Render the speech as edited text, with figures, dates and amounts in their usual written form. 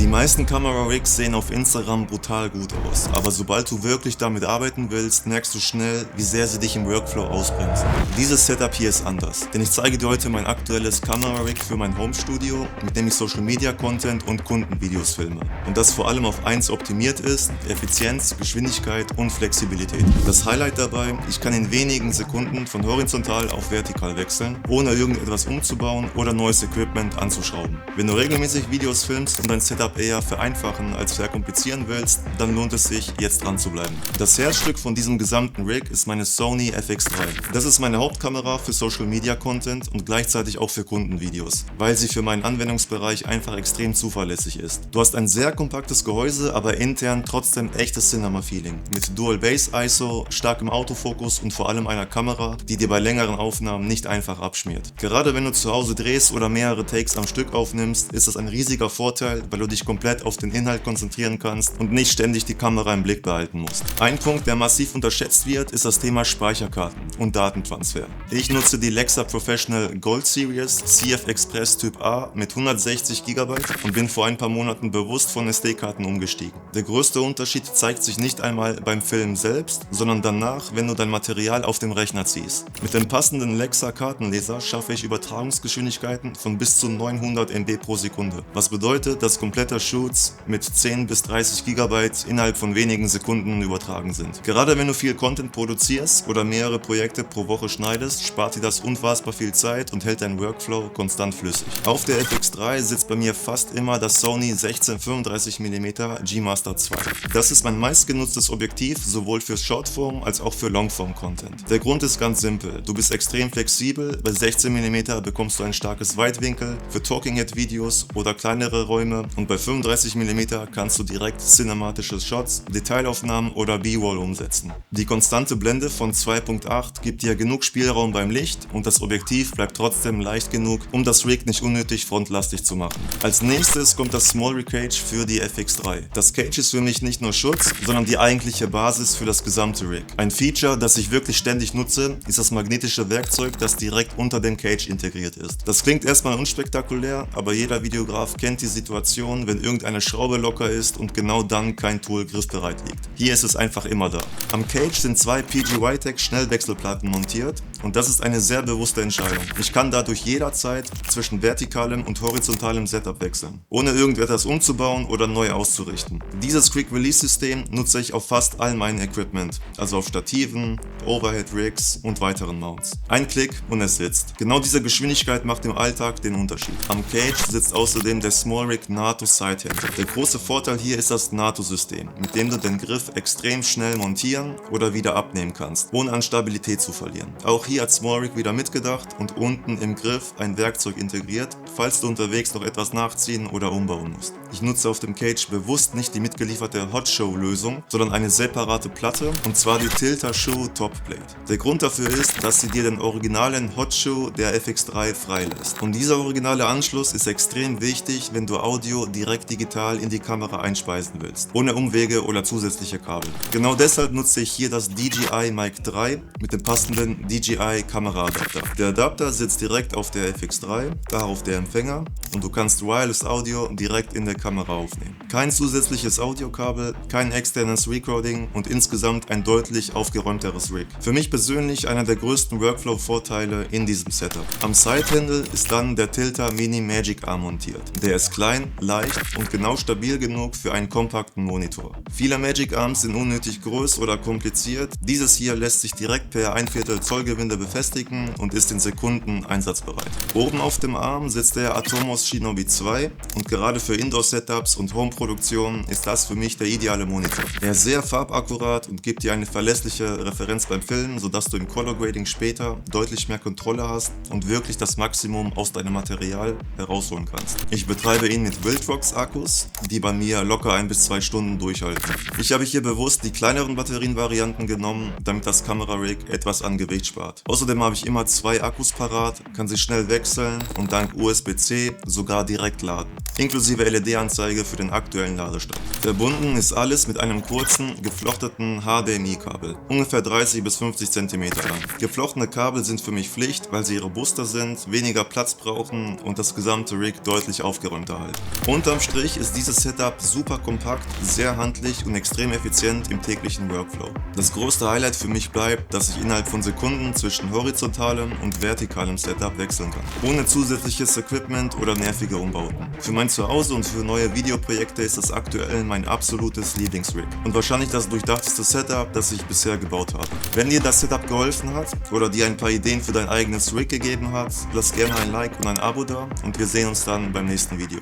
Die meisten Kamera-Rigs sehen auf Instagram brutal gut aus, aber sobald du wirklich damit arbeiten willst, merkst du schnell, wie sehr sie dich im Workflow ausbremsen. Dieses Setup hier ist anders, denn ich zeige dir heute mein aktuelles Kamera-Rig für mein Homestudio, mit dem ich Social-Media-Content und Kundenvideos filme. Und das vor allem auf eins optimiert ist: Effizienz, Geschwindigkeit und Flexibilität. Das Highlight dabei: ich kann in wenigen Sekunden von horizontal auf vertikal wechseln, ohne irgendetwas umzubauen oder neues Equipment anzuschrauben. Wenn du regelmäßig Videos filmst und dein Setup eher vereinfachen als verkomplizieren willst, dann lohnt es sich, jetzt dran zu bleiben. Das Herzstück von diesem gesamten Rig ist meine Sony FX3. Das ist meine Hauptkamera für Social Media Content und gleichzeitig auch für Kundenvideos, weil sie für meinen Anwendungsbereich einfach extrem zuverlässig ist. Du hast ein sehr kompaktes Gehäuse, aber intern trotzdem echtes Cinema-Feeling. Mit Dual Base ISO, starkem Autofokus und vor allem einer Kamera, die dir bei längeren Aufnahmen nicht einfach abschmiert. Gerade wenn du zu Hause drehst oder mehrere Takes am Stück aufnimmst, ist das ein riesiger Vorteil, weil du dich komplett auf den Inhalt konzentrieren kannst und nicht ständig die Kamera im Blick behalten musst. Ein Punkt, der massiv unterschätzt wird, ist das Thema Speicherkarten und Datentransfer. Ich nutze die Lexa Professional Gold Series CF Express Typ A mit 160 GB und bin vor ein paar Monaten bewusst von SD-Karten umgestiegen. Der größte Unterschied zeigt sich nicht einmal beim Film selbst, sondern danach, wenn du dein Material auf dem Rechner ziehst. Mit dem passenden Lexa Kartenleser schaffe ich Übertragungsgeschwindigkeiten von bis zu 900 MB pro Sekunde, was bedeutet, dass komplette Shoots mit 10 bis 30 GB innerhalb von wenigen Sekunden übertragen sind. Gerade wenn du viel Content produzierst oder mehrere Projekte pro Woche schneidest, spart dir das unfassbar viel Zeit und hält deinen Workflow konstant flüssig. Auf der FX3 sitzt bei mir fast immer das Sony 16-35mm G Master 2. Das ist mein meistgenutztes Objektiv, sowohl für Shortform als auch für Longform-Content. Der Grund ist ganz simpel: Du bist extrem flexibel, bei 16mm bekommst du ein starkes Weitwinkel für Talking-Head-Videos oder kleinere Räume, und bei 35mm kannst du direkt cinematische Shots, Detailaufnahmen oder B-Roll umsetzen. Die konstante Blende von 2.8 gibt dir genug Spielraum beim Licht und das Objektiv bleibt trotzdem leicht genug, um das Rig nicht unnötig frontlastig zu machen. Als nächstes kommt das Small Rig Cage für die FX3. Das Cage ist für mich nicht nur Schutz, sondern die eigentliche Basis für das gesamte Rig. Ein Feature, das ich wirklich ständig nutze, ist das magnetische Werkzeug, das direkt unter dem Cage integriert ist. Das klingt erstmal unspektakulär, aber jeder Videograf kennt die Situation, wenn irgendeine Schraube locker ist und genau dann kein Tool griffbereit liegt. Hier ist es einfach immer da. Am Cage sind zwei PGY-Tech Schnellwechselplatten montiert und das ist eine sehr bewusste Entscheidung. Ich kann dadurch jederzeit zwischen vertikalem und horizontalem Setup wechseln, ohne irgendetwas umzubauen oder neu auszurichten. Dieses Quick-Release-System nutze ich auf fast all meinem Equipment, also auf Stativen, Overhead-Rigs und weiteren Mounts. Ein Klick und es sitzt. Genau diese Geschwindigkeit macht im Alltag den Unterschied. Am Cage sitzt außerdem der Small Rig NATO Sidehandle. Der große Vorteil hier ist das NATO-System, mit dem du den Griff extrem schnell montieren oder wieder abnehmen kannst, ohne an Stabilität zu verlieren. Auch hier hat Small Rig wieder mitgedacht und unten im Griff ein Werkzeug integriert, falls du unterwegs noch etwas nachziehen oder umbauen musst. Ich nutze auf dem Cage bewusst nicht die mitgelieferte Hot Show Lösung, sondern eine separate Platte, und zwar die Tilta Show Top Plate. Der Grund dafür ist, dass sie dir den originalen Hot Show der FX3 freilässt. Und dieser originale Anschluss ist extrem wichtig, wenn du Audio direkt digital in die Kamera einspeisen willst, ohne Umwege oder zusätzliche Kabel. Genau deshalb nutze ich hier das DJI Mic 3 mit dem passenden DJI Kameraadapter. Der Adapter sitzt direkt auf der FX3, darauf der Empfänger, und du kannst Wireless Audio direkt in der Kamera aufnehmen. Kein zusätzliches Audiokabel, kein externes Recording und insgesamt ein deutlich aufgeräumteres Rig. Für mich persönlich einer der größten Workflow-Vorteile in diesem Setup. Am Sidehandle ist dann der Tilta Mini Magic Arm montiert. Der ist klein, leicht und genau stabil genug für einen kompakten Monitor. Viele Magic Arms sind unnötig groß oder kompliziert. Dieses hier lässt sich direkt per 1/4 Zoll Gewinde befestigen und ist in Sekunden einsatzbereit. Oben auf dem Arm sitzt der Atomos Shinobi 2 und gerade für Indoor-Setups und Home-Produktionen ist das für mich der ideale Monitor. Er ist sehr farbakkurat und gibt dir eine verlässliche Referenz beim Filmen, sodass du im Color Grading später deutlich mehr Kontrolle hast und wirklich das Maximum aus deinem Material herausholen kannst. Ich betreibe ihn mit Wildrox Akkus, die bei mir locker 1 bis 2 Stunden durchhalten. Ich habe hier bewusst die kleineren Batterienvarianten genommen, damit das Kamera-Rig etwas an Gewicht spart. parat. Außerdem habe ich immer 2 Akkus parat, kann sie schnell wechseln und dank USB-C sogar direkt laden. Inklusive LED-Anzeige für den aktuellen Ladestand. Verbunden ist alles mit einem kurzen, geflochteten HDMI-Kabel, ungefähr 30 bis 50 cm lang. Geflochtene Kabel sind für mich Pflicht, weil sie robuster sind, weniger Platz brauchen und das gesamte Rig deutlich aufgeräumter halten. Unterm Strich ist dieses Setup super kompakt, sehr handlich und extrem effizient im täglichen Workflow. Das größte Highlight für mich bleibt, dass ich innerhalb von Sekunden zwischen horizontalem und vertikalem Setup wechseln kann, ohne zusätzliches Equipment oder nervige Umbauten. Für mein Zuhause und für neue Videoprojekte ist das aktuell mein absolutes Lieblingsrig und wahrscheinlich das durchdachteste Setup, das ich bisher gebaut habe. Wenn dir das Setup geholfen hat oder dir ein paar Ideen für dein eigenes Rig gegeben hat, lass gerne ein Like und ein Abo da und wir sehen uns dann beim nächsten Video.